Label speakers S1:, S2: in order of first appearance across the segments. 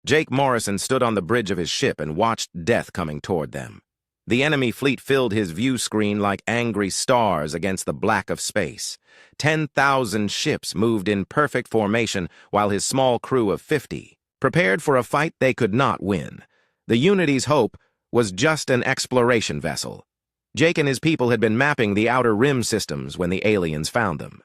S1: Jake Morrison stood on the bridge of his ship and watched death coming toward them. The enemy fleet filled his view screen like angry stars against the black of space. 10,000 ships moved in perfect formation while his small crew of 50 prepared for a fight they could not win. The Unity's hope was just an exploration vessel. Jake and his people had been mapping the outer rim systems when the aliens found them.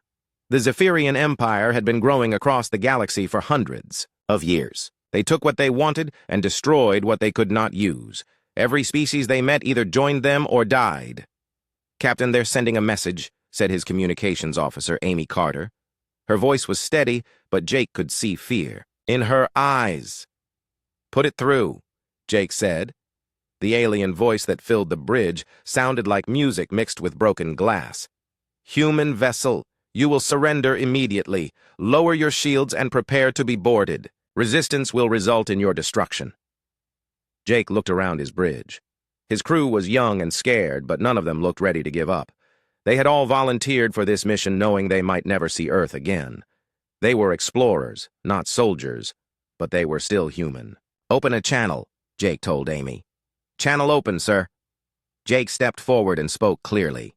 S1: The Zephyrian Empire had been growing across the galaxy for hundreds of years. They took what they wanted and destroyed what they could not use. Every species they met either joined them or died. "Captain, they're sending a message," said his communications officer, Amy Carter. Her voice was steady, but Jake could see fear in her eyes. "Put it through," Jake said. The alien voice that filled the bridge sounded like music mixed with broken glass. "Human vessel, you will surrender immediately. Lower your shields and prepare to be boarded. Resistance will result in your destruction." Jake looked around his bridge. His crew was young and scared, but none of them looked ready to give up. They had all volunteered for this mission knowing they might never see Earth again. They were explorers, not soldiers, but they were still human. "Open a channel," Jake told Amy. "Channel open, sir." Jake stepped forward and spoke clearly.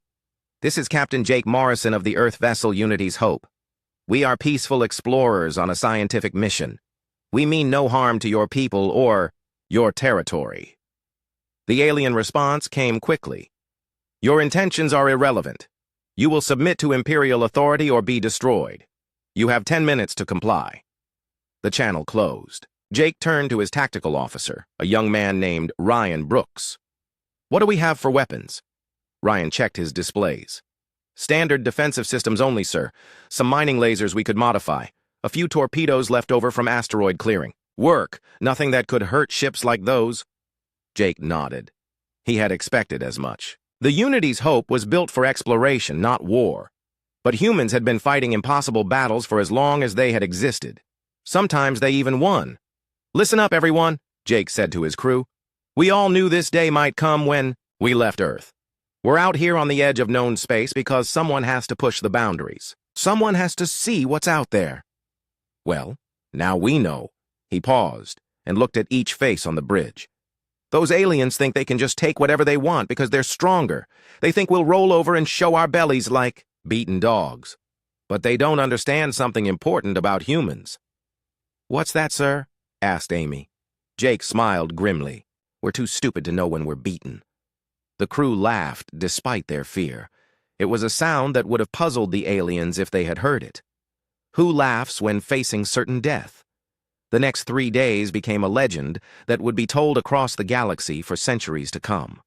S1: "This is Captain Jake Morrison of the Earth vessel Unity's Hope. We are peaceful explorers on a scientific mission. We mean no harm to your people or your territory." The alien response came quickly. "Your intentions are irrelevant. You will submit to Imperial authority or be destroyed. You have 10 minutes to comply." The channel closed. Jake turned to his tactical officer, a young man named Ryan Brooks. "What do we have for weapons?" Ryan checked his displays. "Standard defensive systems only, sir. Some mining lasers we could modify. A few torpedoes left over from asteroid clearing. Work, nothing that could hurt ships like those." Jake nodded. He had expected as much. The Unity's Hope was built for exploration, not war. But humans had been fighting impossible battles for as long as they had existed. Sometimes they even won. "Listen up, everyone," Jake said to his crew. "We all knew this day might come when we left Earth. We're out here on the edge of known space because someone has to push the boundaries. Someone has to see what's out there. Well, now we know." He paused and looked at each face on the bridge. "Those aliens think they can just take whatever they want because they're stronger. They think we'll roll over and show our bellies like beaten dogs. But they don't understand something important about humans." "What's that, sir?" asked Amy. Jake smiled grimly. "We're too stupid to know when we're beaten." The crew laughed despite their fear. It was a sound that would have puzzled the aliens if they had heard it. Who laughs when facing certain death? The next 3 days became a legend that would be told across the galaxy for centuries to come.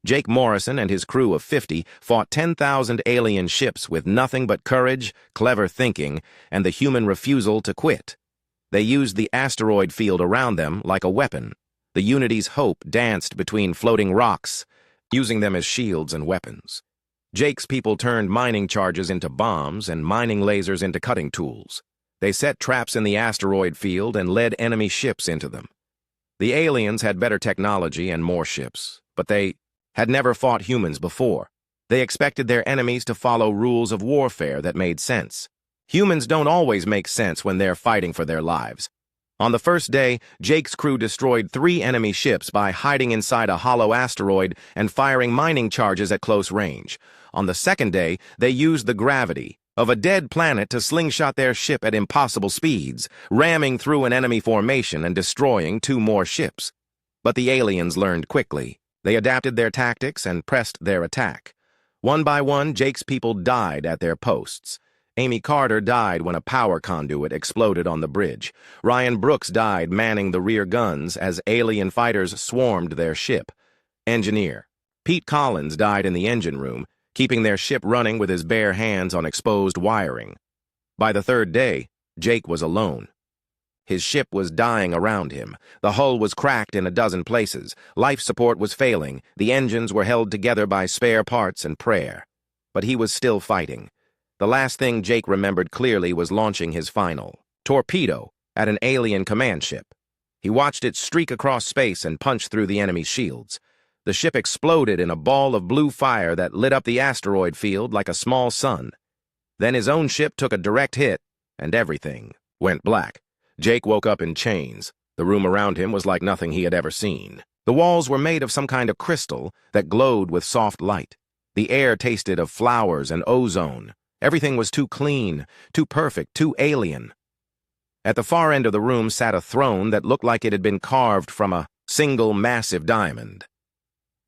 S1: Jake Morrison and his crew of 50 fought 10,000 alien ships with nothing but courage, clever thinking, and the human refusal to quit. They used the asteroid field around them like a weapon. The Unity's Hope danced between floating rocks, using them as shields and weapons. Jake's people turned mining charges into bombs and mining lasers into cutting tools. They set traps in the asteroid field and led enemy ships into them. The aliens had better technology and more ships, but they had never fought humans before. They expected their enemies to follow rules of warfare that made sense. Humans don't always make sense when they're fighting for their lives. On the first day, Jake's crew destroyed 3 enemy ships by hiding inside a hollow asteroid and firing mining charges at close range. On the second day, they used the gravity of a dead planet to slingshot their ship at impossible speeds, ramming through an enemy formation and destroying 2 more ships. But the aliens learned quickly. They adapted their tactics and pressed their attack. One by one, Jake's people died at their posts. Amy Carter died when a power conduit exploded on the bridge. Ryan Brooks died manning the rear guns as alien fighters swarmed their ship. Engineer Pete Collins died in the engine room, keeping their ship running with his bare hands on exposed wiring. By the 3rd day, Jake was alone. His ship was dying around him. The hull was cracked in a dozen places. Life support was failing. The engines were held together by spare parts and prayer. But he was still fighting. The last thing Jake remembered clearly was launching his final torpedo at an alien command ship. He watched it streak across space and punch through the enemy's shields. The ship exploded in a ball of blue fire that lit up the asteroid field like a small sun. Then his own ship took a direct hit, and everything went black. Jake woke up in chains. The room around him was like nothing he had ever seen. The walls were made of some kind of crystal that glowed with soft light. The air tasted of flowers and ozone. Everything was too clean, too perfect, too alien. At the far end of the room sat a throne that looked like it had been carved from a single massive diamond.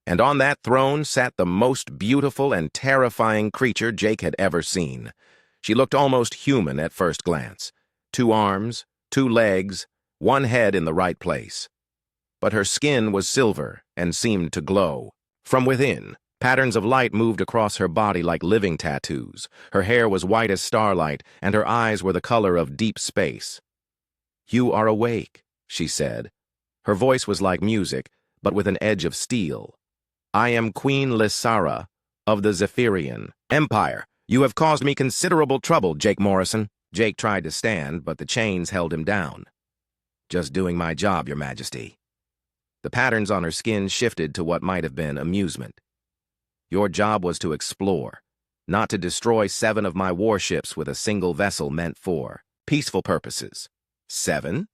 S1: And on that throne sat the most beautiful and terrifying creature Jake had ever seen. She looked almost human at first glance. 2 arms, 2 legs, 1 head in the right place. But her skin was silver and seemed to glow. From within, patterns of light moved across her body like living tattoos. Her hair was white as starlight, and her eyes were the color of deep space. "You are awake," she said. Her voice was like music, but with an edge of steel. "I am Queen Lysara of the Zephyrian Empire. You have caused me considerable trouble, Jake Morrison." Jake tried to stand, but the chains held him down. "Just doing my job, Your Majesty." The patterns on her skin shifted to what might have been amusement. "Your job was to explore, not to destroy 7 of my warships with a single vessel meant for peaceful purposes." 7?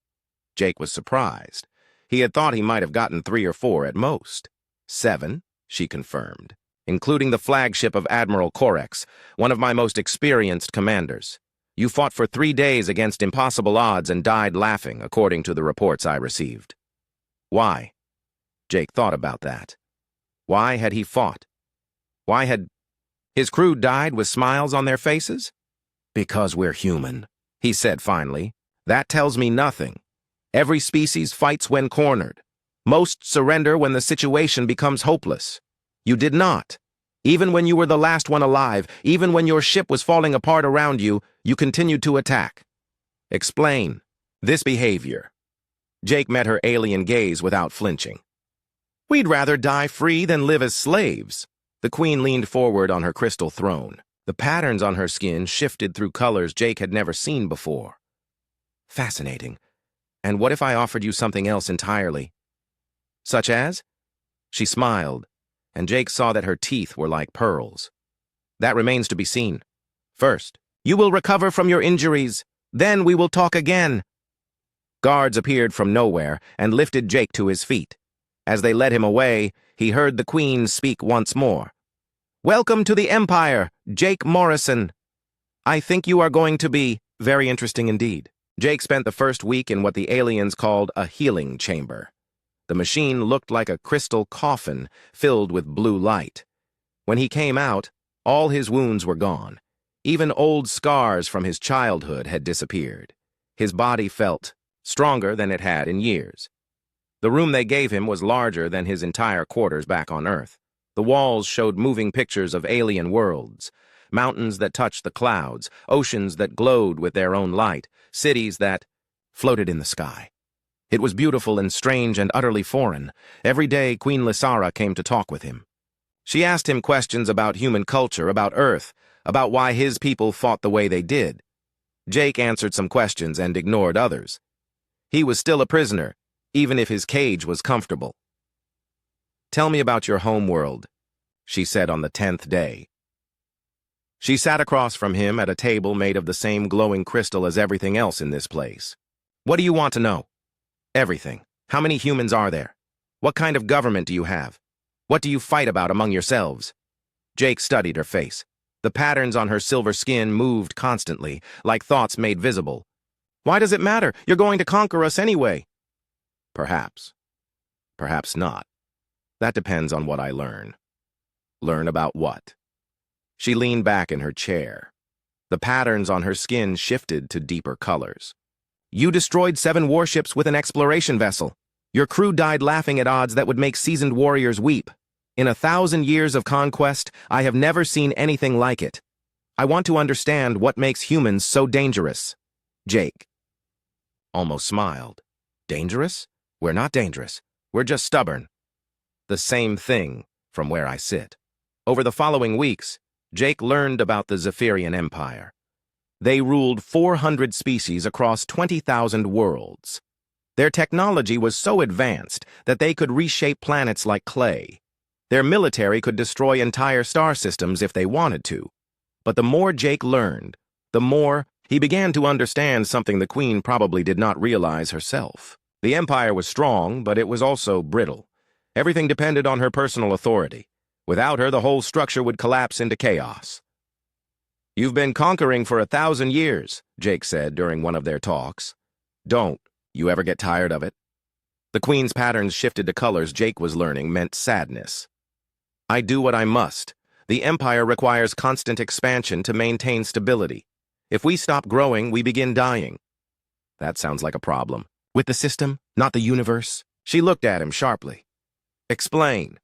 S1: Jake was surprised. He had thought he might have gotten 3 or 4 at most. 7, she confirmed, including the flagship of Admiral Corex, one of my most experienced commanders. You fought for 3 days against impossible odds and died laughing, according to the reports I received. Why? Jake thought about that. Why had he fought? Why had his crew died with smiles on their faces? "Because we're human," he said finally. "That tells me nothing. Every species fights when cornered. Most surrender when the situation becomes hopeless. You did not. Even when you were the last one alive, even when your ship was falling apart around you, you continued to attack. Explain this behavior." Jake met her alien gaze without flinching. "We'd rather die free than live as slaves." The Queen leaned forward on her crystal throne. The patterns on her skin shifted through colors Jake had never seen before. "Fascinating. And what if I offered you something else entirely?" "Such as?" She smiled, and Jake saw that her teeth were like pearls. "That remains to be seen. First, you will recover from your injuries. Then we will talk again." Guards appeared from nowhere and lifted Jake to his feet. As they led him away, he heard the Queen speak once more. "Welcome to the Empire, Jake Morrison. I think you are going to be very interesting indeed." Jake spent the first week in what the aliens called a healing chamber. The machine looked like a crystal coffin filled with blue light. When he came out, all his wounds were gone. Even old scars from his childhood had disappeared. His body felt stronger than it had in years. The room they gave him was larger than his entire quarters back on Earth. The walls showed moving pictures of alien worlds, mountains that touched the clouds, oceans that glowed with their own light, cities that floated in the sky. It was beautiful and strange and utterly foreign. Every day, Queen Lysara came to talk with him. She asked him questions about human culture, about Earth, about why his people fought the way they did. Jake answered some questions and ignored others. He was still a prisoner, even if his cage was comfortable. "Tell me about your home world," she said on the 10th day. She sat across from him at a table made of the same glowing crystal as everything else in this place. "What do you want to know?" "Everything. How many humans are there? What kind of government do you have? What do you fight about among yourselves?" Jake studied her face. The patterns on her silver skin moved constantly, like thoughts made visible. "Why does it matter? You're going to conquer us anyway." "Perhaps. Perhaps not. That depends on what I learn." "Learn about what?" She leaned back in her chair. The patterns on her skin shifted to deeper colors. "You destroyed 7 warships with an exploration vessel. Your crew died laughing at odds that would make seasoned warriors weep. In 1,000 years of conquest, I have never seen anything like it. I want to understand what makes humans so dangerous." Jake almost smiled. "Dangerous? We're not dangerous. We're just stubborn." "The same thing from where I sit." Over the following weeks, Jake learned about the Zephyrian Empire. They ruled 400 species across 20,000 worlds. Their technology was so advanced that they could reshape planets like clay. Their military could destroy entire star systems if they wanted to. But the more Jake learned, the more he began to understand something the Queen probably did not realize herself. The empire was strong, but it was also brittle. Everything depended on her personal authority. Without her, the whole structure would collapse into chaos. "You've been conquering for 1,000 years," Jake said during one of their talks. "Don't you ever get tired of it?" The Queen's patterns shifted to colors Jake was learning meant sadness. "I do what I must. The empire requires constant expansion to maintain stability. If we stop growing, we begin dying." "That sounds like a problem. With the system, not the universe?" She looked at him sharply. "Explain."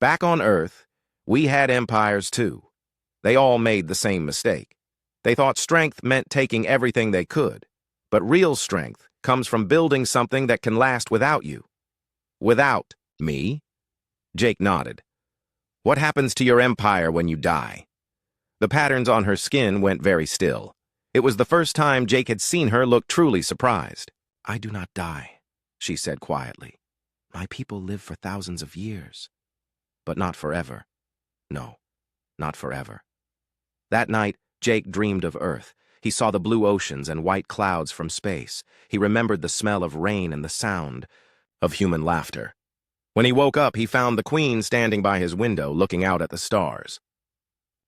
S1: "Back on Earth, we had empires too. They all made the same mistake. They thought strength meant taking everything they could. But real strength comes from building something that can last without you." "Without me?" Jake nodded. "What happens to your empire when you die?" The patterns on her skin went very still. It was the first time Jake had seen her look truly surprised. "I do not die," she said quietly. "My people live for thousands of years. But not forever. No, not forever." That night, Jake dreamed of Earth. He saw the blue oceans and white clouds from space. He remembered the smell of rain and the sound of human laughter. When he woke up, he found the Queen standing by his window, looking out at the stars.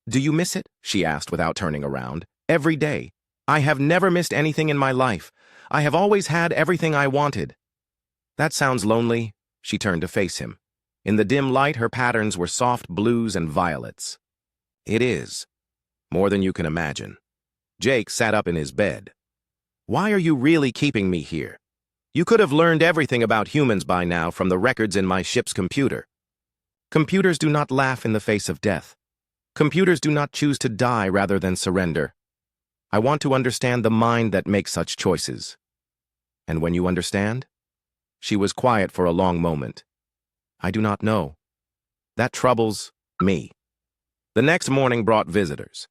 S1: "Do you miss it?" she asked without turning around. "Every day. I have never missed anything in my life. I have always had everything I wanted." "That sounds lonely." She turned to face him. In the dim light, her patterns were soft blues and violets. "It is. More than you can imagine." Jake sat up in his bed. "Why are you really keeping me here? You could have learned everything about humans by now from the records in my ship's computer." "Computers do not laugh in the face of death. Computers do not choose to die rather than surrender. I want to understand the mind that makes such choices." "And when you understand?" She was quiet for a long moment. "I do not know. That troubles me." The next morning brought visitors.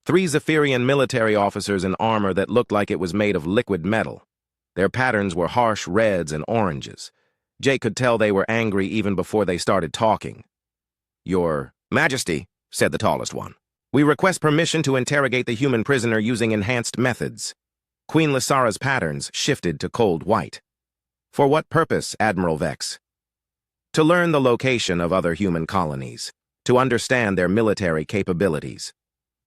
S1: 3 Zephyrian military officers in armor that looked like it was made of liquid metal. Their patterns were harsh reds and oranges. Jake could tell they were angry even before they started talking. "Your Majesty," said the tallest one, "we request permission to interrogate the human prisoner using enhanced methods." Queen Lysara's patterns shifted to cold white. "For what purpose, Admiral Vex?" "To learn the location of other human colonies, to understand their military capabilities,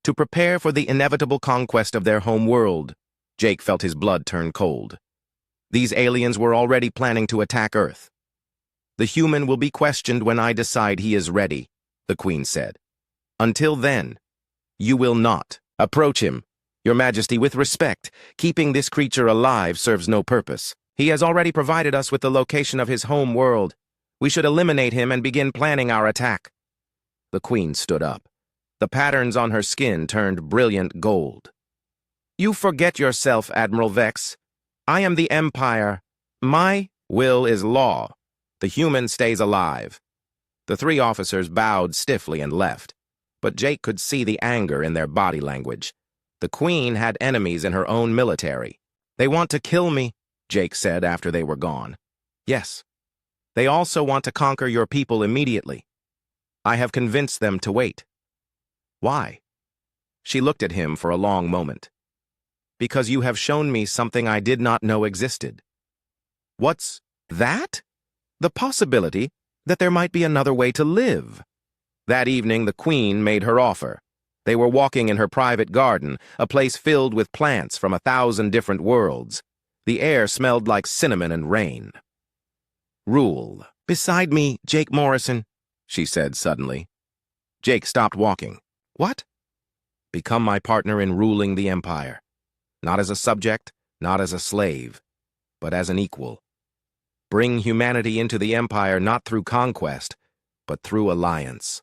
S1: to prepare for the inevitable conquest of their home world." Jake felt his blood turn cold. These aliens were already planning to attack Earth. "The human will be questioned when I decide he is ready," the Queen said. "Until then, you will not approach him. Your Majesty, with respect, keeping this creature alive serves no purpose. He has already provided us with the location of his home world. We should eliminate him and begin planning our attack." The Queen stood up. The patterns on her skin turned brilliant gold. "You forget yourself, Admiral Vex. I am the Empire. My will is law. The human stays alive." The 3 officers bowed stiffly and left, but Jake could see the anger in their body language. The Queen had enemies in her own military. "They want to kill me," Jake said after they were gone. "Yes. They also want to conquer your people immediately. I have convinced them to wait." "Why?" She looked at him for a long moment. "Because you have shown me something I did not know existed." "What's that?" "The possibility that there might be another way to live." That evening, the Queen made her offer. They were walking in her private garden, a place filled with plants from 1,000 different worlds. The air smelled like cinnamon and rain. "Rule beside me, Jake Morrison," she said suddenly. Jake stopped walking. "What?" "Become my partner in ruling the Empire. Not as a subject, not as a slave, but as an equal. Bring humanity into the Empire not through conquest, but through alliance."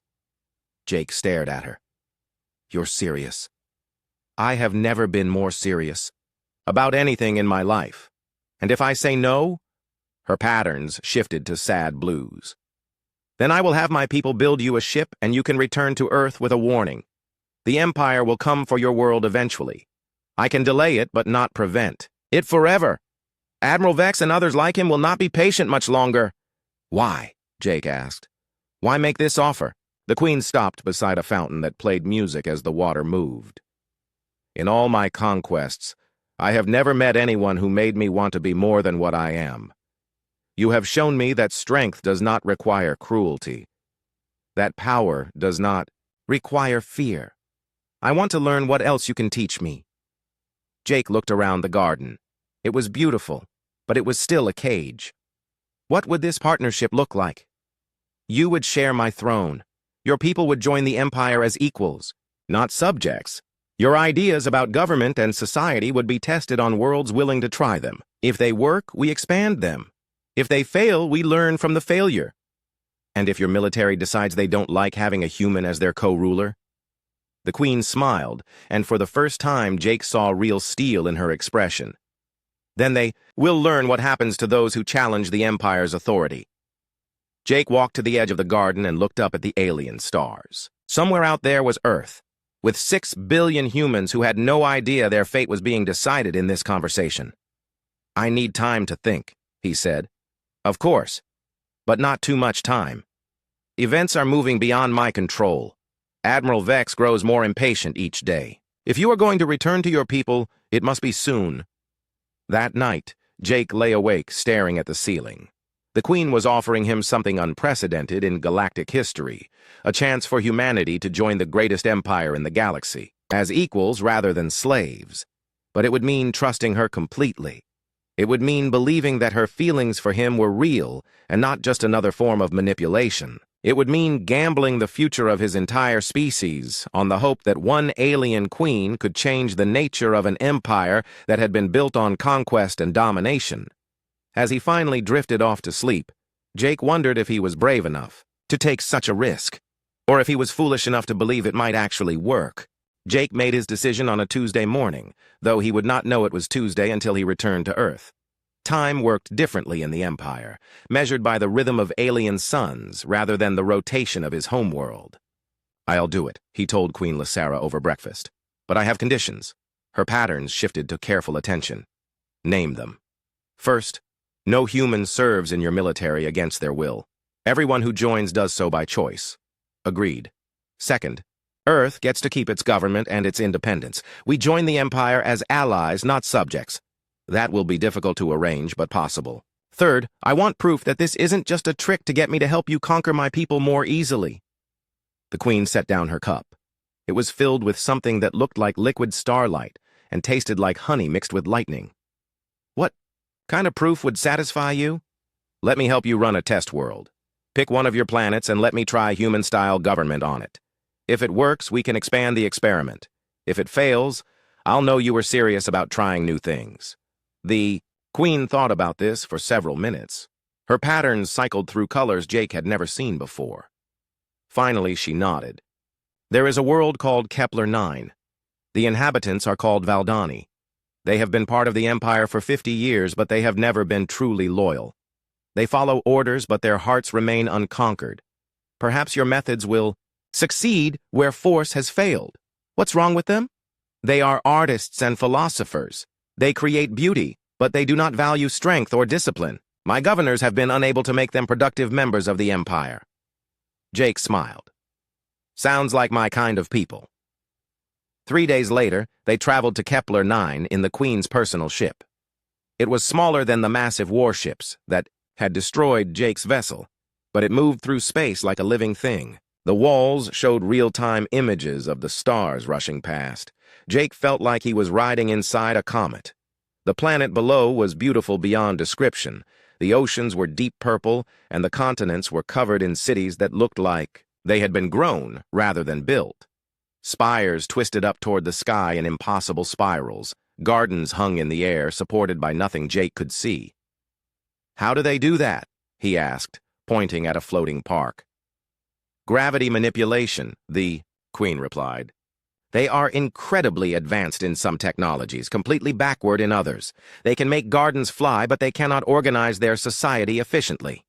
S1: Jake stared at her. "You're serious?" "I have never been more serious. About anything in my life. And if I say no," her patterns shifted to sad blues, "then I will have my people build you a ship and you can return to Earth with a warning. The Empire will come for your world eventually. I can delay it, but not prevent it forever. Admiral Vex and others like him will not be patient much longer." "Why?" Jake asked. "Why make this offer?" The Queen stopped beside a fountain that played music as the water moved. "In all my conquests, I have never met anyone who made me want to be more than what I am. You have shown me that strength does not require cruelty, that power does not require fear. I want to learn what else you can teach me." Jake looked around the garden. It was beautiful, but it was still a cage. What would this partnership look like? You would share my throne. Your people would join the empire as equals, not subjects. Your ideas about government and society would be tested on worlds willing to try them. If they work, we expand them. If they fail, we learn from the failure. And if your military decides they don't like having a human as their co-ruler? The Queen smiled, and for the first time Jake saw real steel in her expression. Then they will learn what happens to those who challenge the Empire's authority. Jake walked to the edge of the garden and looked up at the alien stars. Somewhere out there was Earth, with 6 billion humans who had no idea their fate was being decided in this conversation. "I need time to think," he said. "Of course, but not too much time. Events are moving beyond my control. Admiral Vex grows more impatient each day. If you are going to return to your people, it must be soon." That night, Jake lay awake staring at the ceiling. The Queen was offering him something unprecedented in galactic history, a chance for humanity to join the greatest empire in the galaxy, as equals rather than slaves. But it would mean trusting her completely. It would mean believing that her feelings for him were real and not just another form of manipulation. It would mean gambling the future of his entire species on the hope that one alien queen could change the nature of an empire that had been built on conquest and domination. As he finally drifted off to sleep, Jake wondered if he was brave enough to take such a risk, or if he was foolish enough to believe it might actually work. Jake made his decision on a Tuesday morning, though he would not know it was Tuesday until he returned to Earth. Time worked differently in the Empire, measured by the rhythm of alien suns rather than the rotation of his homeworld. "I'll do it," he told Queen Lysera over breakfast. "But I have conditions." Her patterns shifted to careful attention. "Name them." "First, no human serves in your military against their will. Everyone who joins does so by choice." "Agreed." "Second, Earth gets to keep its government and its independence. We join the Empire as allies, not subjects. That will be difficult to arrange, but possible. Third, I want proof that this isn't just a trick to get me to help you conquer my people more easily." The Queen set down her cup. It was filled with something that looked like liquid starlight and tasted like honey mixed with lightning. "What kind of proof would satisfy you?" "Let me help you run a test world. Pick one of your planets and let me try human-style government on it. If it works, we can expand the experiment. If it fails, I'll know you were serious about trying new things." The Queen thought about this for several minutes. Her patterns cycled through colors Jake had never seen before. Finally, she nodded. "There is a world called Kepler-9. The inhabitants are called Valdani. They have been part of the Empire for 50 years, but they have never been truly loyal. They follow orders, but their hearts remain unconquered. Perhaps your methods will succeed where force has failed. What's wrong with them? They are artists and philosophers. They create beauty, but they do not value strength or discipline. My governors have been unable to make them productive members of the Empire." Jake smiled. "Sounds like my kind of people." 3 days later, they traveled to Kepler-9 in the Queen's personal ship. It was smaller than the massive warships that had destroyed Jake's vessel, but it moved through space like a living thing. The walls showed real-time images of the stars rushing past. Jake felt like he was riding inside a comet. The planet below was beautiful beyond description. The oceans were deep purple, and the continents were covered in cities that looked like they had been grown rather than built. Spires twisted up toward the sky in impossible spirals. Gardens hung in the air, supported by nothing Jake could see. "How do they do that?" he asked, pointing at a floating park. "Gravity manipulation," the Queen replied. "They are incredibly advanced in some technologies, completely backward in others. They can make gardens fly, but they cannot organize their society efficiently."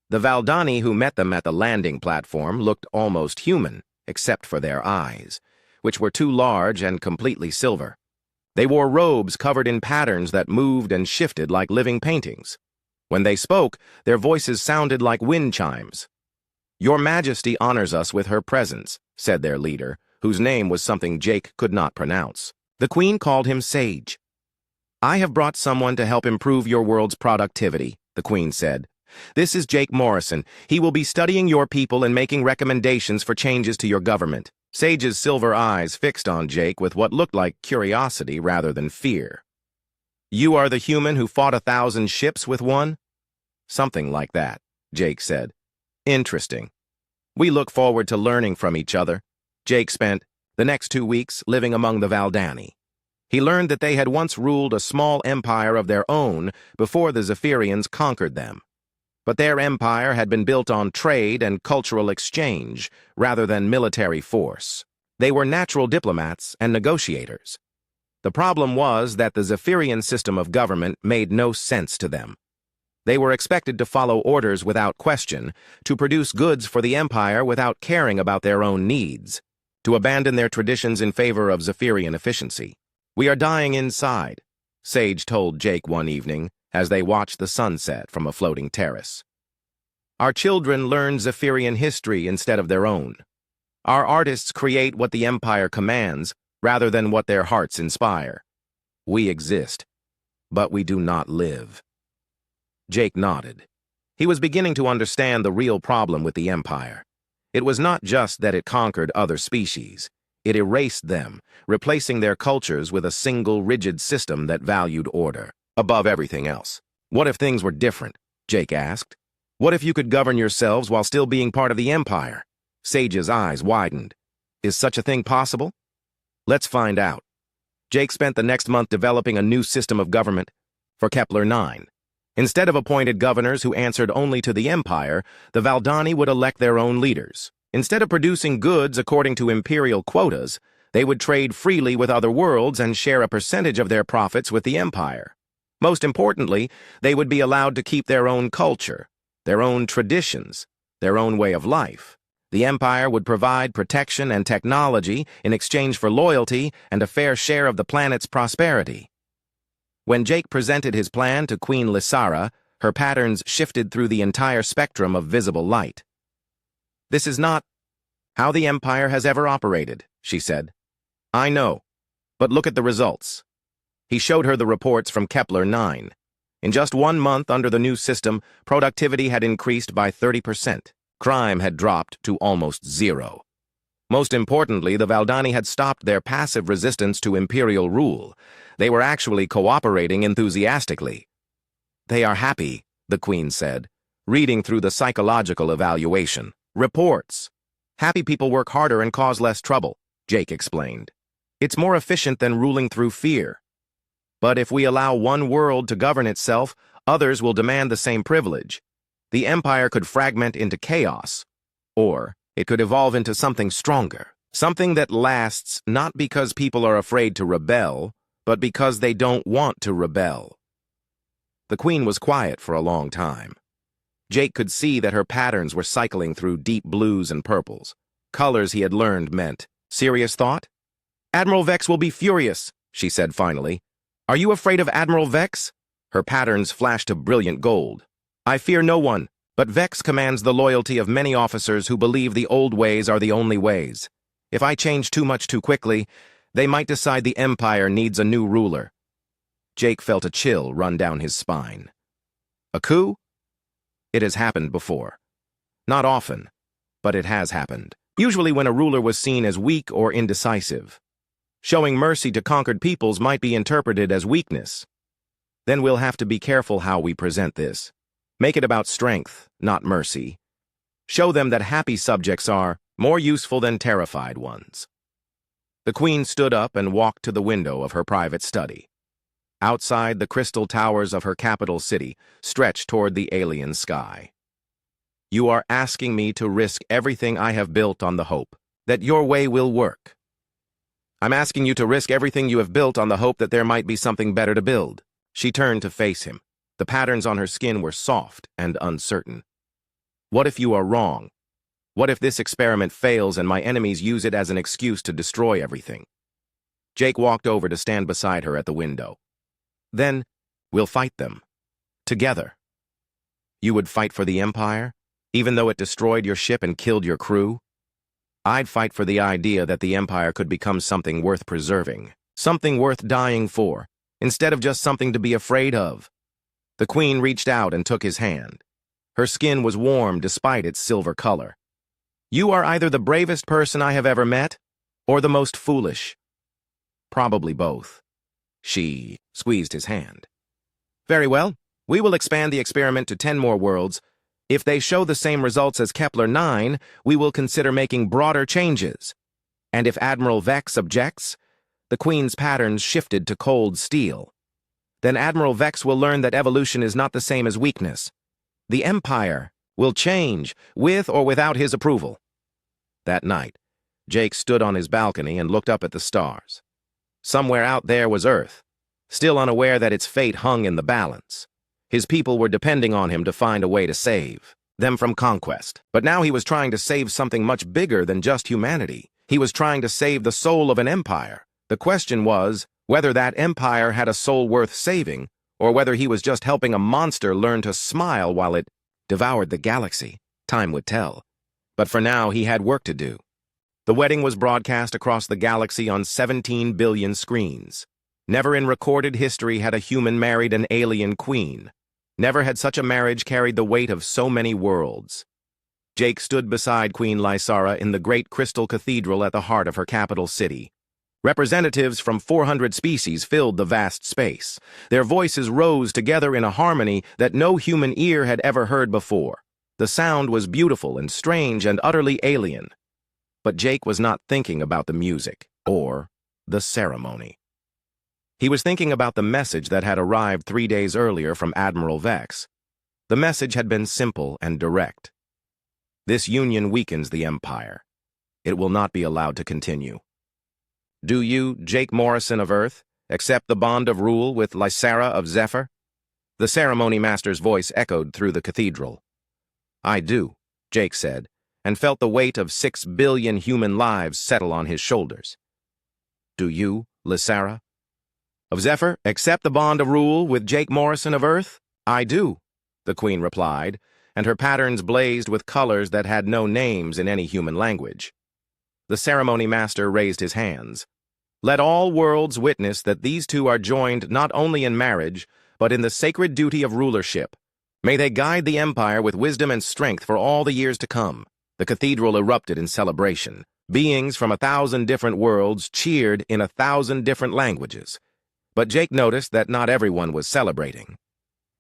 S1: The Valdani who met them at the landing platform looked almost human, except for their eyes, which were too large and completely silver. They wore robes covered in patterns that moved and shifted like living paintings. When they spoke, their voices sounded like wind chimes. "Your Majesty honors us with her presence," said their leader, whose name was something Jake could not pronounce. The Queen called him Sage. I have brought someone to help improve your world's productivity, the Queen said. This is Jake Morrison. He will be studying your people and making recommendations for changes to your government. Sage's silver eyes fixed on Jake with what looked like curiosity rather than fear. You are the human who fought 1,000 ships with one? Something like that, Jake said. Interesting. We look forward to learning from each other. Jake spent the next 2 weeks living among the Valdani. He learned that they had once ruled a small empire of their own before the Zephyrians conquered them. But their empire had been built on trade and cultural exchange rather than military force. They were natural diplomats and negotiators. The problem was that the Zephyrian system of government made no sense to them. They were expected to follow orders without question, to produce goods for the empire without caring about their own needs, to abandon their traditions in favor of Zephyrian efficiency. We are dying inside, Sage told Jake one evening as they watched the sunset from a floating terrace. Our children learn Zephyrian history instead of their own. Our artists create what the empire commands rather than what their hearts inspire. We exist, but we do not live. Jake nodded. He was beginning to understand the real problem with the empire. It was not just that it conquered other species. It erased them, replacing their cultures with a single rigid system that valued order above everything else. What if things were different? Jake asked. What if you could govern yourselves while still being part of the empire? Sage's eyes widened. Is such a thing possible? Let's find out. Jake spent the next month developing a new system of government for Kepler 9. Instead of appointed governors who answered only to the empire, the Valdani would elect their own leaders. Instead of producing goods according to imperial quotas, they would trade freely with other worlds and share a percentage of their profits with the empire. Most importantly, they would be allowed to keep their own culture, their own traditions, their own way of life. The empire would provide protection and technology in exchange for loyalty and a fair share of the planet's prosperity. When Jake presented his plan to Queen Lysara, her patterns shifted through the entire spectrum of visible light. This is not how the empire has ever operated, she said. I know, but look at the results. He showed her the reports from Kepler 9. In just 1 month under the new system, productivity had increased by 30%. Crime had dropped to almost zero. Most importantly, the Valdani had stopped their passive resistance to imperial rule. They were actually cooperating enthusiastically. They are happy, the Queen said, reading through the psychological evaluation. Reports. Happy people work harder and cause less trouble, Jake explained. It's more efficient than ruling through fear. But if we allow one world to govern itself, others will demand the same privilege. The empire could fragment into chaos, or it could evolve into something stronger, something that lasts not because people are afraid to rebel, but because they don't want to rebel. The Queen was quiet for a long time. Jake could see that her patterns were cycling through deep blues and purples. Colors he had learned meant serious thought. Admiral Vex will be furious, she said finally. Are you afraid of Admiral Vex? Her patterns flashed a brilliant gold. I fear no one, but Vex commands the loyalty of many officers who believe the old ways are the only ways. If I change too much too quickly, they might decide the empire needs a new ruler. Jake felt a chill run down his spine. A coup? It has happened before. Not often, but it has happened. Usually when a ruler was seen as weak or indecisive. Showing mercy to conquered peoples might be interpreted as weakness. Then we'll have to be careful how we present this. Make it about strength, not mercy. Show them that happy subjects are more useful than terrified ones. The Queen stood up and walked to the window of her private study. Outside, the crystal towers of her capital city stretched toward the alien sky. You are asking me to risk everything I have built on the hope that your way will work. I'm asking you to risk everything you have built on the hope that there might be something better to build. She turned to face him. The patterns on her skin were soft and uncertain. What if you are wrong? What if this experiment fails and my enemies use it as an excuse to destroy everything? Jake walked over to stand beside her at the window. Then, we'll fight them. Together. You would fight for the Empire, even though it destroyed your ship and killed your crew? I'd fight for the idea that the Empire could become something worth preserving, something worth dying for, instead of just something to be afraid of. The queen reached out and took his hand. Her skin was warm despite its silver color. "You are either the bravest person I have ever met, or the most foolish." "Probably both." She squeezed his hand. "Very well. We will expand the experiment to 10 more worlds. If they show the same results as Kepler-9, we will consider making broader changes. And if Admiral Vex objects," the Queen's patterns shifted to cold steel, "then Admiral Vex will learn that evolution is not the same as weakness. The Empire will change, with or without his approval." That night, Jake stood on his balcony and looked up at the stars. Somewhere out there was Earth, still unaware that its fate hung in the balance. His people were depending on him to find a way to save them from conquest. But now he was trying to save something much bigger than just humanity. He was trying to save the soul of an empire. The question was whether that empire had a soul worth saving, or whether he was just helping a monster learn to smile while it devoured the galaxy. Time would tell. But for now, he had work to do. The wedding was broadcast across the galaxy on 17 billion screens. Never in recorded history had a human married an alien queen. Never had such a marriage carried the weight of so many worlds. Jake stood beside Queen Lysara in the great crystal cathedral at the heart of her capital city. Representatives from 400 species filled the vast space. Their voices rose together in a harmony that no human ear had ever heard before. The sound was beautiful and strange and utterly alien. But Jake was not thinking about the music or the ceremony. He was thinking about the message that had arrived 3 days earlier from Admiral Vex. The message had been simple and direct. "This union weakens the Empire. It will not be allowed to continue. Do you, Jake Morrison of Earth, accept the bond of rule with Lysara of Zephyr?" The ceremony master's voice echoed through the cathedral. "I do," Jake said, and felt the weight of 6 billion human lives settle on his shoulders. "Do you, Lysara of Zephyr, accept the bond of rule with Jake Morrison of Earth?" "I do," the Queen replied, and her patterns blazed with colors that had no names in any human language. The ceremony master raised his hands. "Let all worlds witness that these two are joined not only in marriage, but in the sacred duty of rulership. May they guide the Empire with wisdom and strength for all the years to come." The cathedral erupted in celebration. Beings from 1,000 different worlds cheered in 1,000 different languages. But Jake noticed that not everyone was celebrating.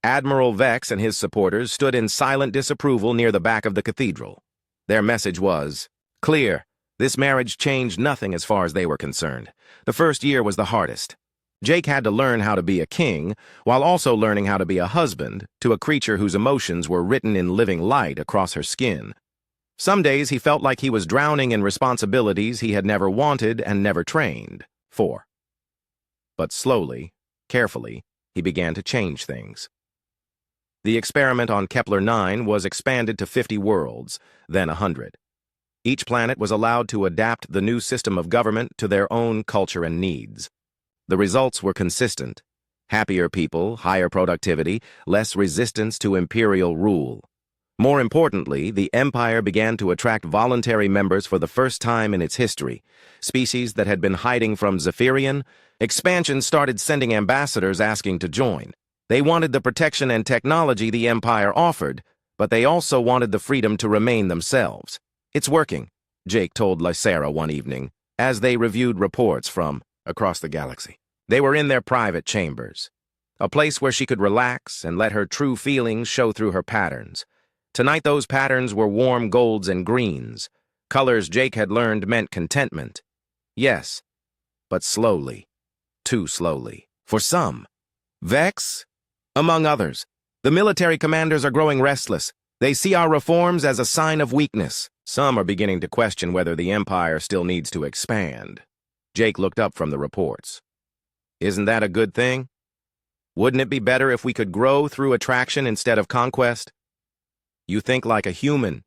S1: Admiral Vex and his supporters stood in silent disapproval near the back of the cathedral. Their message was clear. This marriage changed nothing as far as they were concerned. The first year was the hardest. Jake had to learn how to be a king, while also learning how to be a husband to a creature whose emotions were written in living light across her skin. Some days he felt like he was drowning in responsibilities he had never wanted and never trained for. But slowly, carefully, he began to change things. The experiment on Kepler-9 was expanded to 50 worlds, then 100. Each planet was allowed to adapt the new system of government to their own culture and needs. The results were consistent. Happier people, higher productivity, less resistance to imperial rule. More importantly, the Empire began to attract voluntary members for the first time in its history. Species that had been hiding from Zephyrian, expansion started sending ambassadors asking to join. They wanted the protection and technology the Empire offered, but they also wanted the freedom to remain themselves. "It's working," Jake told Lysara one evening, as they reviewed reports from across the galaxy. They were in their private chambers, a place where she could relax and let her true feelings show through her patterns. Tonight those patterns were warm golds and greens. Colors Jake had learned meant contentment. Yes, but slowly. Too slowly. For some. Vex, among others. The military commanders are growing restless. They see our reforms as a sign of weakness. Some are beginning to question whether the Empire still needs to expand. Jake looked up from the reports. Isn't that a good thing? Wouldn't it be better if we could grow through attraction instead of conquest? You think like a human.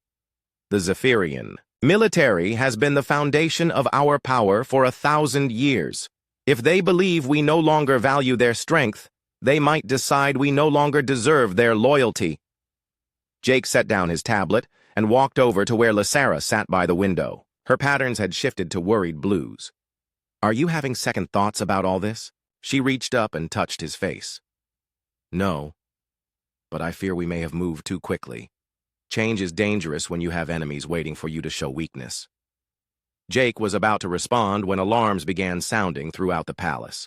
S1: The Zephyrian military has been the foundation of our power for 1,000 years. If they believe we no longer value their strength, they might decide we no longer deserve their loyalty. Jake set down his tablet and walked over to where Lysara sat by the window. Her patterns had shifted to worried blues. "Are you having second thoughts about all this?" She reached up and touched his face. No, but I fear we may have moved too quickly. Change is dangerous when you have enemies waiting for you to show weakness. Jake was about to respond when alarms began sounding throughout the palace.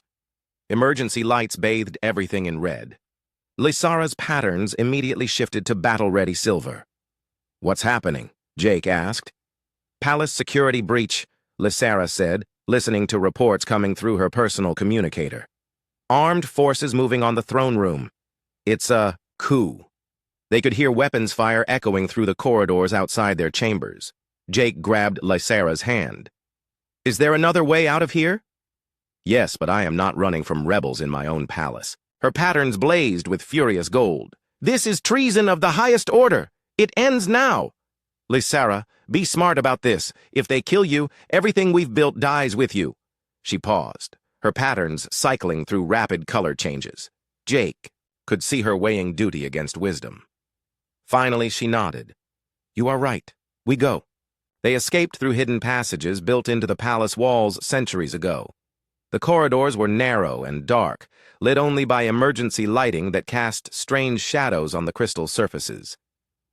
S1: Emergency lights bathed everything in red. Lysara's patterns immediately shifted to battle-ready silver. "What's happening?" Jake asked. "Palace security breach," Lysara said, listening to reports coming through her personal communicator. "Armed forces moving on the throne room. It's a coup." They could hear weapons fire echoing through the corridors outside their chambers. Jake grabbed Lysara's hand. "Is there another way out of here?" "Yes, but I am not running from rebels in my own palace." Her patterns blazed with furious gold. "This is treason of the highest order. It ends now." "Lysara, be smart about this. If they kill you, everything we've built dies with you." She paused, her patterns cycling through rapid color changes. Jake could see her weighing duty against wisdom. Finally, she nodded. "You are right. We go." They escaped through hidden passages built into the palace walls centuries ago. The corridors were narrow and dark, lit only by emergency lighting that cast strange shadows on the crystal surfaces.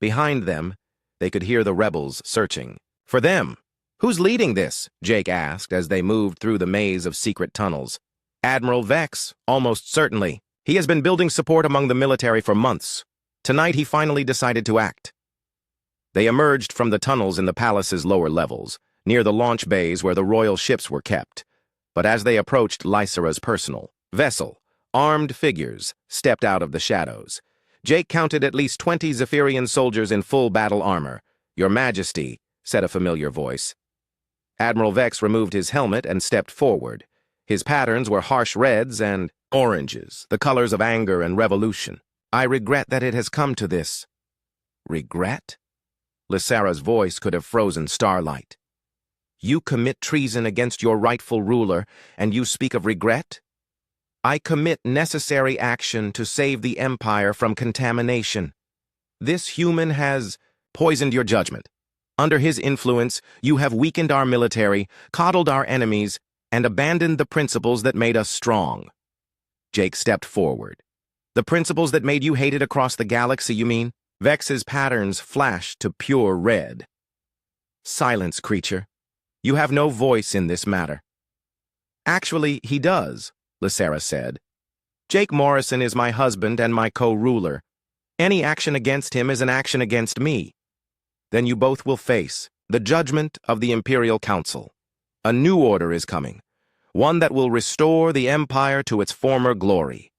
S1: Behind them, they could hear the rebels searching. "For them. Who's leading this?" Jake asked as they moved through the maze of secret tunnels. "Admiral Vex, almost certainly. He has been building support among the military for months. Tonight he finally decided to act." They emerged from the tunnels in the palace's lower levels, near the launch bays where the royal ships were kept. But as they approached Lysara's personal vessel, armed figures stepped out of the shadows. Jake counted at least 20 Zephyrian soldiers in full battle armor. "Your Majesty," said a familiar voice. Admiral Vex removed his helmet and stepped forward. His patterns were harsh reds and oranges, the colors of anger and revolution. "I regret that it has come to this." "Regret?" Lysara's voice could have frozen starlight. "You commit treason against your rightful ruler, and you speak of regret?" "I commit necessary action to save the Empire from contamination. This human has poisoned your judgment. Under his influence, you have weakened our military, coddled our enemies, and abandoned the principles that made us strong." Jake stepped forward. "The principles that made you hated across the galaxy, you mean?" Vex's patterns flashed to pure red. "Silence, creature. You have no voice in this matter." "Actually, he does," Lysara said. "Jake Morrison is my husband and my co-ruler. Any action against him is an action against me. Then you both will face the judgment of the Imperial Council. A new order is coming, one that will restore the Empire to its former glory."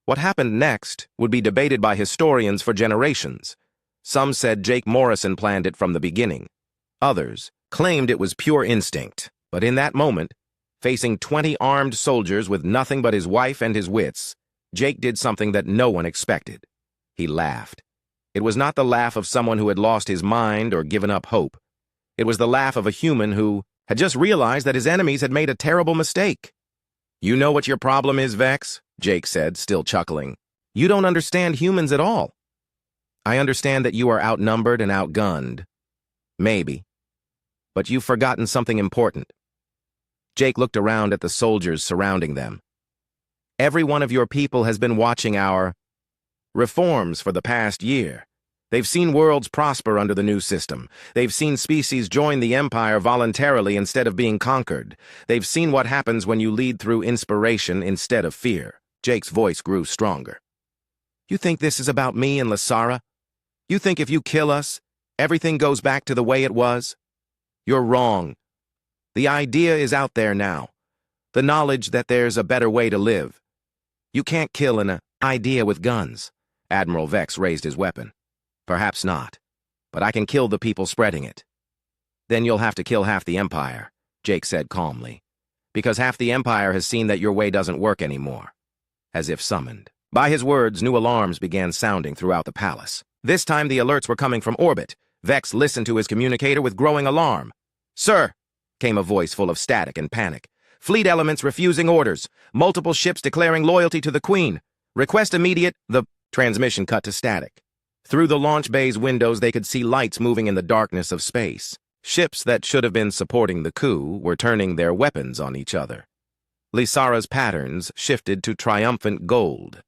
S1: What happened next would be debated by historians for generations. Some said Jake Morrison planned it from the beginning. Others claimed it was pure instinct, but in that moment, facing 20 armed soldiers with nothing but his wife and his wits, Jake did something that no one expected. He laughed. It was not the laugh of someone who had lost his mind or given up hope. It was the laugh of a human who had just realized that his enemies had made a terrible mistake. "You know what your problem is, Vex?" Jake said, still chuckling. "You don't understand humans at all." "I understand that you are outnumbered and outgunned. Maybe. But you've forgotten something important." Jake looked around at the soldiers surrounding them. "Every one of your people has been watching our reforms for the past year. They've seen worlds prosper under the new system. They've seen species join the Empire voluntarily instead of being conquered. They've seen what happens when you lead through inspiration instead of fear." Jake's voice grew stronger. "You think this is about me and Lysara? You think if you kill us, everything goes back to the way it was? You're wrong. The idea is out there now. The knowledge that there's a better way to live. You can't kill an idea with guns." Admiral Vex raised his weapon. "Perhaps not, but I can kill the people spreading it." "Then you'll have to kill half the Empire," Jake said calmly, "because half the Empire has seen that your way doesn't work anymore." As if summoned. By his words, new alarms began sounding throughout the palace. This time the alerts were coming from orbit. Vex listened to his communicator with growing alarm. "Sir," came a voice full of static and panic. "Fleet elements refusing orders. Multiple ships declaring loyalty to the Queen. Request immediate—" The transmission cut to static. Through the launch bay's windows they could see lights moving in the darkness of space. Ships that should have been supporting the coup were turning their weapons on each other. Lysara's patterns shifted to triumphant gold.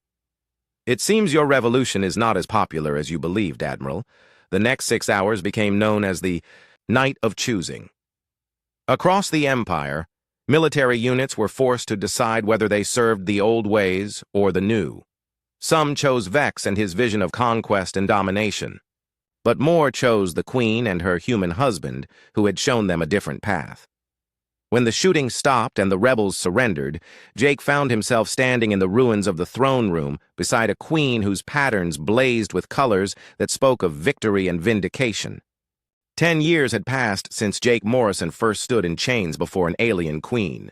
S1: "It seems your revolution is not as popular as you believed, Admiral." The next 6 hours became known as the Night of Choosing. Across the Empire, military units were forced to decide whether they served the old ways or the new. Some chose Vex and his vision of conquest and domination, but more chose the Queen and her human husband, who had shown them a different path. When the shooting stopped and the rebels surrendered, Jake found himself standing in the ruins of the throne room beside a queen whose patterns blazed with colors that spoke of victory and vindication. 10 years had passed since Jake Morrison first stood in chains before an alien queen.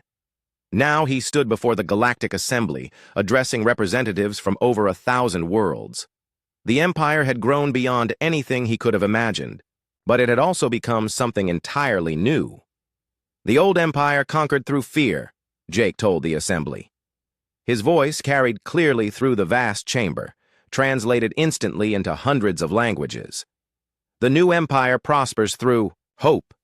S1: Now he stood before the Galactic Assembly, addressing representatives from over 1,000 worlds. The Empire had grown beyond anything he could have imagined, but it had also become something entirely new. "The old Empire conquered through fear," Jake told the Assembly. His voice carried clearly through the vast chamber, translated instantly into hundreds of languages. "The new Empire prospers through hope.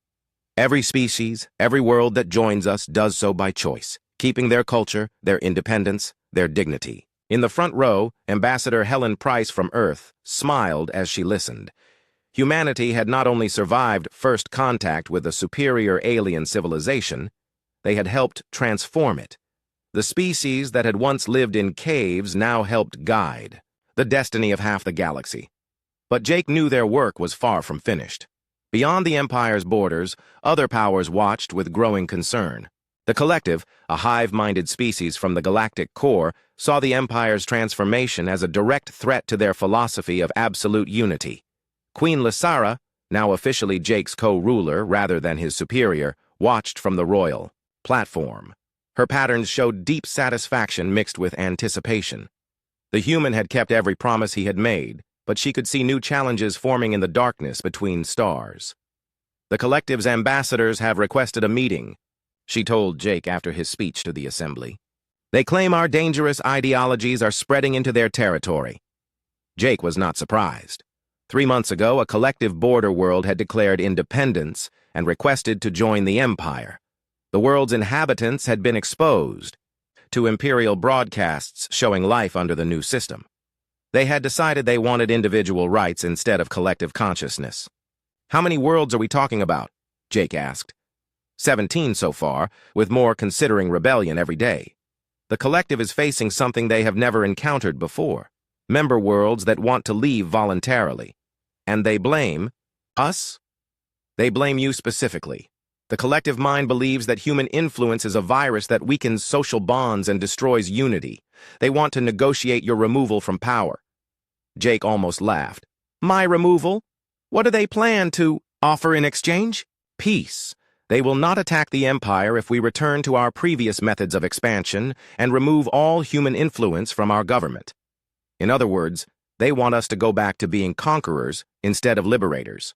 S1: Every species, every world that joins us does so by choice, keeping their culture, their independence, their dignity." In the front row, Ambassador Helen Price from Earth smiled as she listened. Humanity had not only survived first contact with a superior alien civilization, they had helped transform it. The species that had once lived in caves now helped guide the destiny of half the galaxy. But Jake knew their work was far from finished. Beyond the Empire's borders, other powers watched with growing concern. The Collective, a hive-minded species from the galactic core, saw the Empire's transformation as a direct threat to their philosophy of absolute unity. Queen Lysara, now officially Jake's co-ruler rather than his superior, watched from the royal platform. Her patterns showed deep satisfaction mixed with anticipation. The human had kept every promise he had made, but she could see new challenges forming in the darkness between stars. "The Collective's ambassadors have requested a meeting," she told Jake after his speech to the Assembly. "They claim our dangerous ideologies are spreading into their territory." Jake was not surprised. 3 months ago, a collective border world had declared independence and requested to join the Empire. The world's inhabitants had been exposed to imperial broadcasts showing life under the new system. They had decided they wanted individual rights instead of collective consciousness. "How many worlds are we talking about?" Jake asked. 17 so far, with more considering rebellion every day. The Collective is facing something they have never encountered before: member worlds that want to leave voluntarily. And they blame us? They blame you specifically. The collective mind believes that human influence is a virus that weakens social bonds and destroys unity. They want to negotiate your removal from power. Jake almost laughed. "My removal? What do they plan to offer in exchange?" "Peace. They will not attack the Empire if we return to our previous methods of expansion and remove all human influence from our government." In other words, they want us to go back to being conquerors instead of liberators.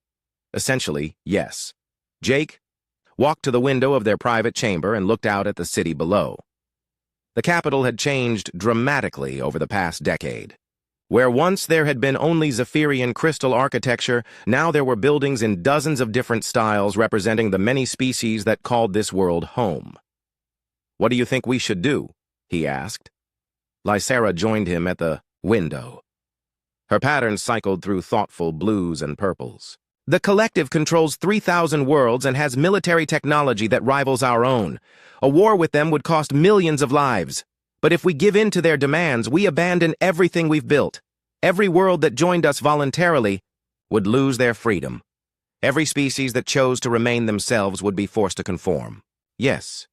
S1: Essentially, yes. Jake walked to the window of their private chamber and looked out at the city below. The capital had changed dramatically over the past decade. Where once there had been only Zephyrian crystal architecture, now there were buildings in dozens of different styles representing the many species that called this world home. "What do you think we should do?" he asked. Lysara joined him at the window. Her patterns cycled through thoughtful blues and purples. "The Collective controls 3,000 worlds and has military technology that rivals our own. A war with them would cost millions of lives. But if we give in to their demands, we abandon everything we've built. Every world that joined us voluntarily would lose their freedom. Every species that chose to remain themselves would be forced to conform. Yes.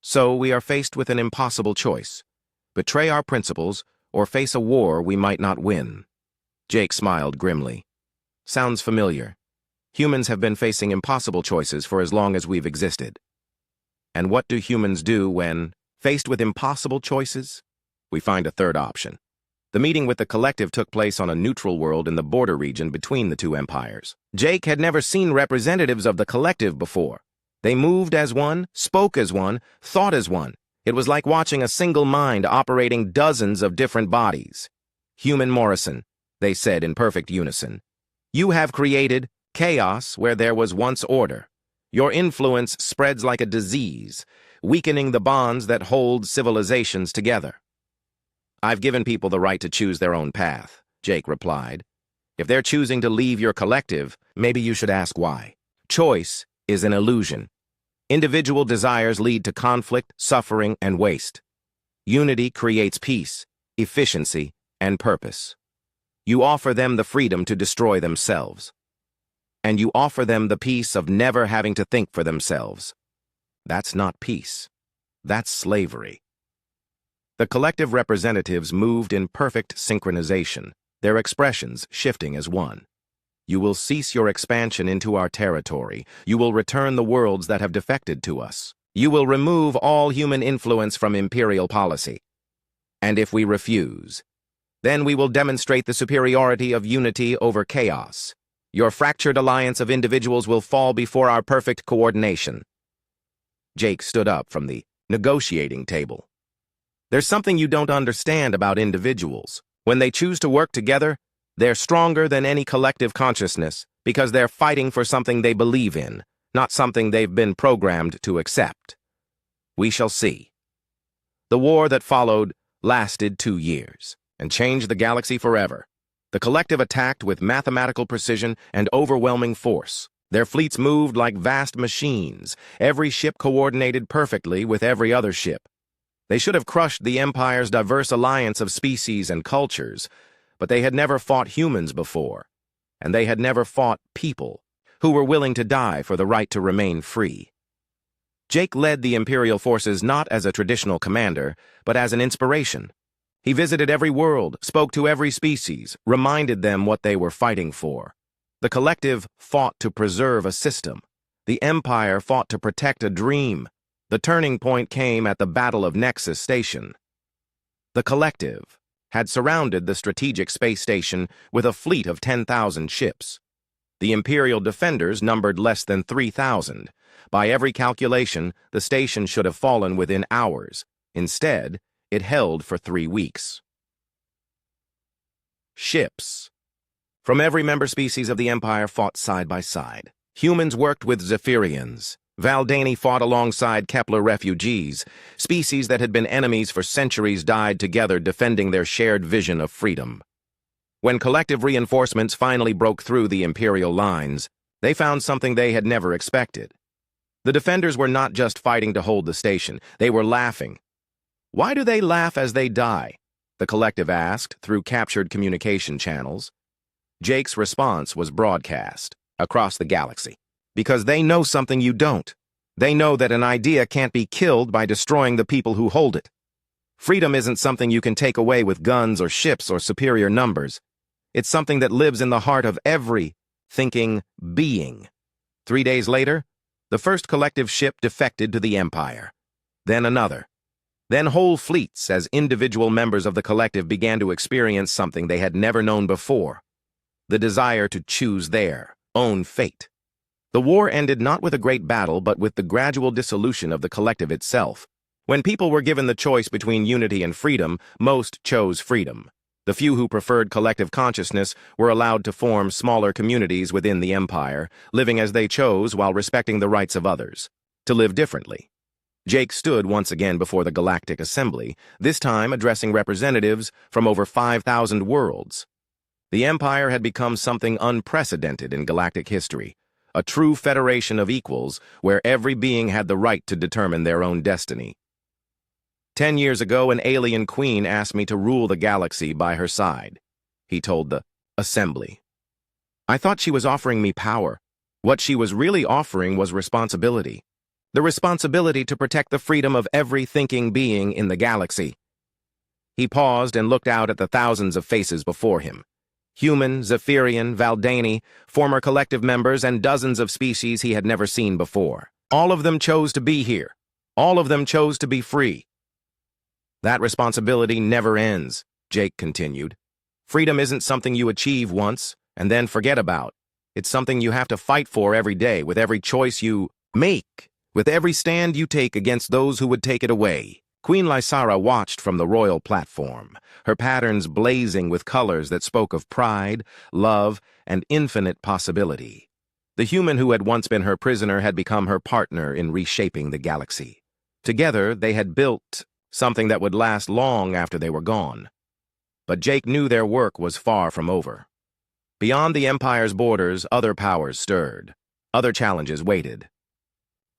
S1: So we are faced with an impossible choice: betray our principles or face a war we might not win." Jake smiled grimly. "Sounds familiar. Humans have been facing impossible choices for as long as we've existed. And what do humans do when faced with impossible choices? We find a third option. The meeting with the Collective took place on a neutral world in the border region between the two empires. Jake had never seen representatives of the Collective before. They moved as one, spoke as one, thought as one. It was like watching a single mind operating dozens of different bodies. "Human Morrison," they said in perfect unison, "you have created chaos where there was once order. Your influence spreads like a disease. weakening the bonds that hold civilizations together. "I've given people the right to choose their own path," Jake replied. "If they're choosing to leave your collective, maybe you should ask why. Choice is an illusion. Individual desires lead to conflict, suffering, and waste. Unity creates peace, efficiency, and purpose. You offer them the freedom to destroy themselves. And you offer them the peace of never having to think for themselves. That's not peace. That's slavery." The collective representatives moved in perfect synchronization, their expressions shifting as one. "You will cease your expansion into our territory. You will return the worlds that have defected to us. You will remove all human influence from imperial policy. And if we refuse, then we will demonstrate the superiority of unity over chaos. Your fractured alliance of individuals will fall before our perfect coordination." Jake stood up from the negotiating table. "There's something you don't understand about individuals. When they choose to work together, they're stronger than any collective consciousness because they're fighting for something they believe in, not something they've been programmed to accept. We shall see." The war that followed lasted 2 years and changed the galaxy forever. The collective attacked with mathematical precision and overwhelming force. Their fleets moved like vast machines, every ship coordinated perfectly with every other ship. They should have crushed the Empire's diverse alliance of species and cultures, but they had never fought humans before, and they had never fought people who were willing to die for the right to remain free. Jake led the Imperial forces not as a traditional commander, but as an inspiration. He visited every world, spoke to every species, reminded them what they were fighting for. The collective fought to preserve a system. The Empire fought to protect a dream. The turning point came at the Battle of Nexus Station. The collective had surrounded the strategic space station with a fleet of 10,000 ships. The Imperial defenders numbered less than 3,000. By every calculation, the station should have fallen within hours. Instead, it held for 3 weeks. Ships from every member species of the Empire fought side by side. Humans worked with Zephyrians. Valdani fought alongside Kepler refugees. Species that had been enemies for centuries died together defending their shared vision of freedom. When collective reinforcements finally broke through the Imperial lines, they found something they had never expected. The defenders were not just fighting to hold the station, they were laughing. "Why do they laugh as they die?" the collective asked through captured communication channels. Jake's response was broadcast across the galaxy. "Because they know something you don't. They know that an idea can't be killed by destroying the people who hold it. Freedom isn't something you can take away with guns or ships or superior numbers. It's something that lives in the heart of every thinking being." 3 days later, the first collective ship defected to the Empire. Then another. Then whole fleets as individual members of the collective began to experience something they had never known before. The desire to choose their own fate. The war ended not with a great battle, but with the gradual dissolution of the collective itself. When people were given the choice between unity and freedom, most chose freedom. The few who preferred collective consciousness were allowed to form smaller communities within the Empire, living as they chose while respecting the rights of others. To live differently. Jake stood once again before the Galactic Assembly, this time addressing representatives from over 5,000 worlds. The Empire had become something unprecedented in galactic history. A true federation of equals where every being had the right to determine their own destiny. 10 years ago, an alien queen asked me to rule the galaxy by her side, he told the assembly. I thought she was offering me power. What she was really offering was responsibility. The responsibility to protect the freedom of every thinking being in the galaxy. He paused and looked out at the thousands of faces before him. Human, Zephyrian, Valdani, former collective members, and dozens of species he had never seen before. All of them chose to be here. All of them chose to be free. That responsibility never ends, Jake continued. Freedom isn't something you achieve once and then forget about. It's something you have to fight for every day, with every choice you make, with every stand you take against those who would take it away. Queen Lysara watched from the royal platform, her patterns blazing with colors that spoke of pride, love, and infinite possibility. The human who had once been her prisoner had become her partner in reshaping the galaxy. Together, they had built something that would last long after they were gone. But Jake knew their work was far from over. Beyond the Empire's borders, other powers stirred. Other challenges waited.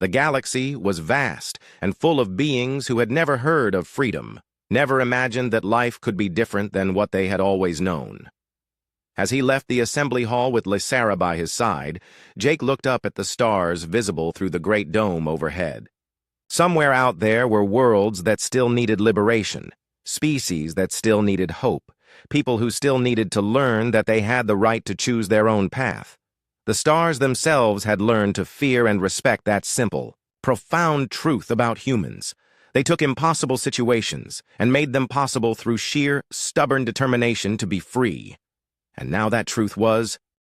S1: The galaxy was vast and full of beings who had never heard of freedom, never imagined that life could be different than what they had always known. As he left the assembly hall with Lysara by his side, Jake looked up at the stars visible through the great dome overhead. Somewhere out there were worlds that still needed liberation, species that still needed hope, people who still needed to learn that they had the right to choose their own path. The stars themselves had learned to fear and respect that simple, profound truth about humans. They took impossible situations and made them possible through sheer, stubborn determination to be free. And now that truth was